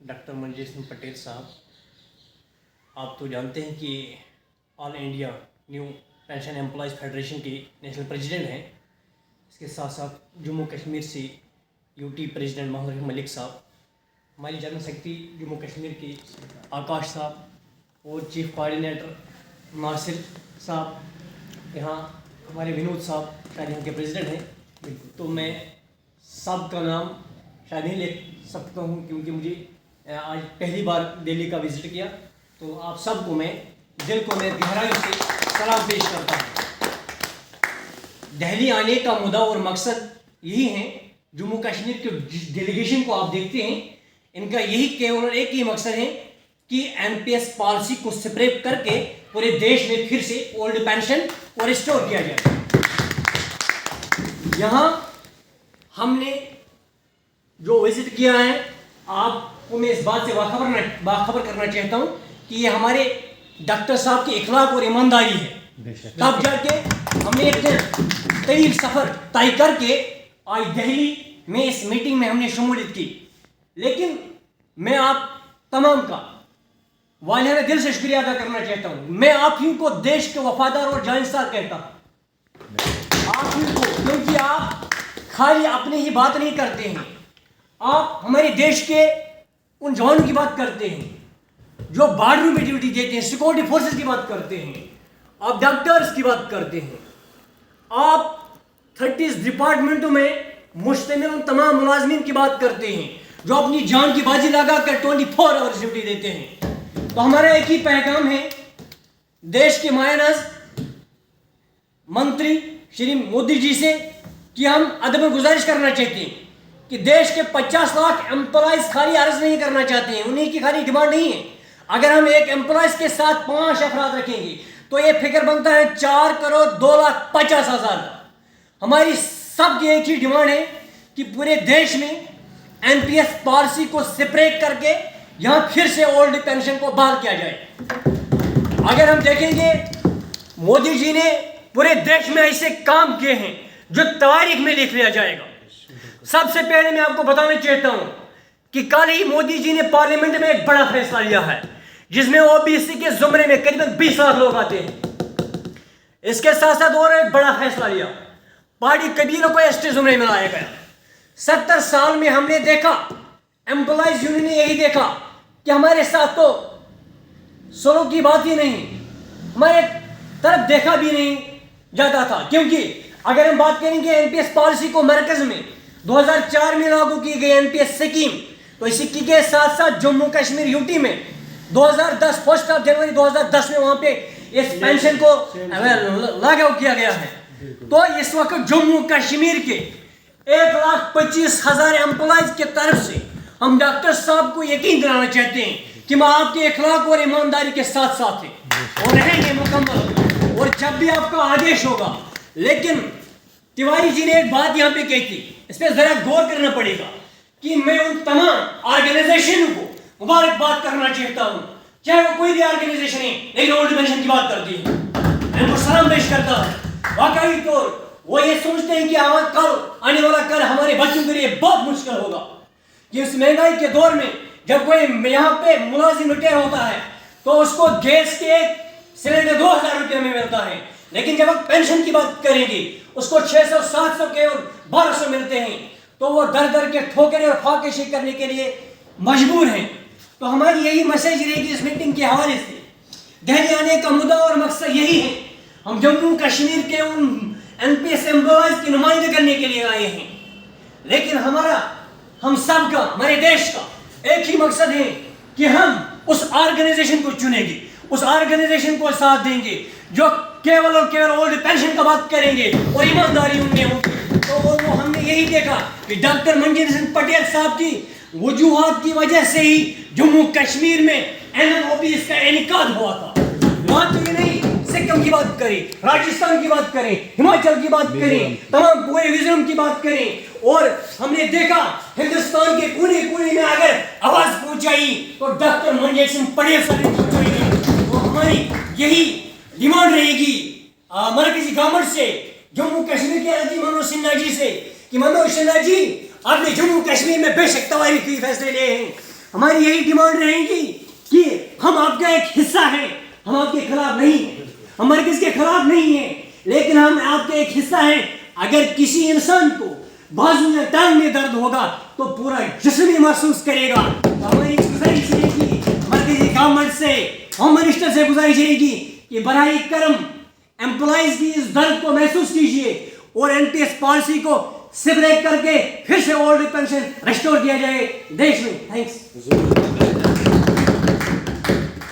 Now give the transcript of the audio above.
Doctor मंजीर सिंह पटेल साहब, आप तो जानते हैं कि all India new pension employees federation के नेशनल प्रेसिडेंट हैं। इसके साथ साथ जम्मू कश्मीर से यूटी प्रेसिडेंट मोहम्मद रफीक मलिक साहब, हमारी जनरल सेक्रेटरी जम्मू कश्मीर के आकाश साहब और चीफ कोऑर्डिनेटर नासिर साहब, यहाँ हमारे विनोद साहब शायद यहाँ के प्रेसिडेंट हैं। तो मैं सब का नाम शायद नहीं ले सकता हूँ क्योंकि मुझे आज पहली बार दिल्ली का विज़िट किया। तो आप सबको मैं दिल को मैं गहराई से सलाम पेश करता हूँ। दिल्ली आने का मुद्दा और मकसद यही है। जम्मू कश्मीर के डेलीगेशन को आप देखते हैं, इनका यही केवल एक ही मकसद है कि एनपीएस पॉलिसी को सेपरेट करके पूरे देश में फिर से ओल्ड पेंशन को रिस्टोर किया जाए। यहाँ हमने जो विजिट किया है, आपको मैं इस बात से बाखबर करना चाहता हूँ कि ये हमारे डॉक्टर साहब की इखलाक और ईमानदारी है। तब जाके हमने एक तवील सफ़र तय करके आज दिल्ली में इस मीटिंग में हमने शमूलियत की। लेकिन मैं आप तमाम का वालियाना दिल से शुक्रिया अदा करना चाहता हूँ। मैं आप ही को देश के वफादार और जानिसार कहता हूँ, आप ही को, क्योंकि आप खाली अपनी ही बात नहीं करते हैं, आप हमारे देश के उन जवानों की बात करते हैं जो बॉर्डर में ड्यूटी देते हैं, सिक्योरिटी फोर्सेस की बात करते हैं, आप डॉक्टर्स की बात करते हैं, आप 30 डिपार्टमेंटों में मुश्तमिल उन तमाम मुलाजमीन की बात करते हैं जो अपनी जान की बाजी लगा कर 24 आवर्स ड्यूटी देते हैं। तो हमारा एक ही पैगाम है देश के मायनस मंत्री श्री मोदी जी से कि हम अदब गुजारिश करना चाहते हैं कि देश के 50 लाख एम्प्लॉयज़ खाली अर्ज नहीं करना चाहते हैं, उन्हीं की खाली डिमांड नहीं है। अगर हम एक एम्प्लॉयज़ के साथ 5 अफराद रखेंगे तो ये फिगर बनता है 4,02,50,000 का। हमारी सबकी एक ही डिमांड है कि पूरे देश में एनपीएस पॉलिसी को सेपरेट करके यहाँ फिर से ओल्ड पेंशन को बहाल किया जाए। अगर हम देखेंगे, मोदी जी ने पूरे देश में ऐसे काम किए हैं जो तारीख में लिख लिया जाएगा। सबसे पहले मैं आपको बताना चाहता हूं कि कल ही मोदी जी ने पार्लियामेंट में एक बड़ा फैसला लिया है जिसमें ओबीसी के जुमरे में करीबन 20 लाख लोग आते हैं। इसके साथ साथ और एक बड़ा फैसला लिया, पहाड़ी कबीलों को एसटी जुमरे में लाया गया। 70 साल में हमने देखा, एम्प्लॉयज यूनियन ने यही देखा कि हमारे साथ तो सलूक की बात ही नहीं, हमारे तरफ देखा भी नहीं जाता था। क्योंकि अगर हम बात करेंगे एनपीएस पॉलिसी को मरकज में 2004 में लागू की गई एनपीएस स्कीम, तो इसी के साथ साथ जम्मू कश्मीर यूटी में 2010 1 जनवरी 2010 में वहां पे इस पेंशन को लागू किया गया है। तो इस वक्त जम्मू कश्मीर के 1,25,000 एम्प्लॉयज की तरफ से हम डॉक्टर साहब को यकीन दिलाना चाहते हैं कि मैं आपके इखलाक और ईमानदारी के साथ साथ हैं और रहेंगे मुकम्मल, और जब भी आपका आदेश होगा। लेकिन तिवारी जी ने एक बात यहाँ पे कही थी, इस पर जरा गौर करना पड़ेगा कि मैं उन तमाम ऑर्गेनाइजेशन को मुबारकबाद करना चाहता हूँ, चाहे वो कोई भी ऑर्गेनाइजेशन है, लेकिन ओल्ड पेंशन की बात करती है, मैं उनको सलाम पेश करता हूँ। वाकई तौर वो ये सोचते हैं कि आने वाला कल हमारे बच्चों के लिए बहुत मुश्किल होगा कि इस महंगाई के दौर में जब कोई यहाँ पे मुलाजिम रिटायर होता है तो उसको गैस के एक सिलेंडर 2,000 रुपये में मिलता है, लेकिन जब आप पेंशन की बात करेंगे उसको 600 700 के और 1200 मिलते हैं, तो वो दर दर के ठोकरे और फाकेशी करने के लिए मजबूर हैं। तो हमारी यही मैसेज रहेगी इस मीटिंग के हवाले से। दिल्ली आने का मुद्दा और मकसद यही है, हम जम्मू कश्मीर के उन एनपीएस एम्प्लॉयज की नुमाइंदगी करने के लिए आए हैं। लेकिन हम सब का, हमारे देश का एक ही मकसद है कि हम उस ऑर्गेनाइजेशन को चुनेंगे, उस ऑर्गेनाइजेशन को साथ देंगे जो केवल और केवल ओल्ड पेंशन का बात करेंगे और ईमानदारी उनमें होगी। तो वो हमने यही देखा कि डॉक्टर मंजीर सिंह पटेल साहब की वजूहात की वजह से ही जम्मू कश्मीर में एनएमओपीएस का इनेकाद हुआ था। वहां तो ये नहीं, सिक्किम की बात करें, राजस्थान की बात करें, हिमाचल की बात करें, तमाम पूरे मिजोरम की बात करें, और हमने देखा हिंदुस्तान के कोने कोने में अगर आवाज पहुंचाई तो डॉक्टर मंजीर सिंह पटेल साहब ने पहुंचाई। तो हमारी यही डिमांड रहेगी मरकजी गवर्नमेंट से, जम्मू कश्मीर के एलजी मनोज सिन्हा जी से कि मनोज सिन्हा जी, आपने जम्मू कश्मीर में बेशक तवारीखी फैसले लिए हैं, ہماری یہی ڈیمانڈ رہے گی کہ ہم آپ کا ایک حصہ ہیں, ہم آپ کے خلاف نہیں ہیں, ہم مرکز کے خلاف نہیں ہیں, لیکن ہم آپ کے ایک حصہ ہیں. اگر کسی انسان کو بازو یا ٹانگ میں درد ہوگا تو پورا جسم ہی محسوس کرے گا. ہماری گزارش رہے گی مرکزی گورنمنٹ سے, ہوم منسٹر سے گزارش رہے گی کہ براہ کرم امپلائیز کی اس درد کو محسوس کیجیے اور این پی ایس پالیسی کو سپریٹ کر کے پھر سے اولڈ پینشن ریسٹور کیا جائے دیش میں. تھینکس.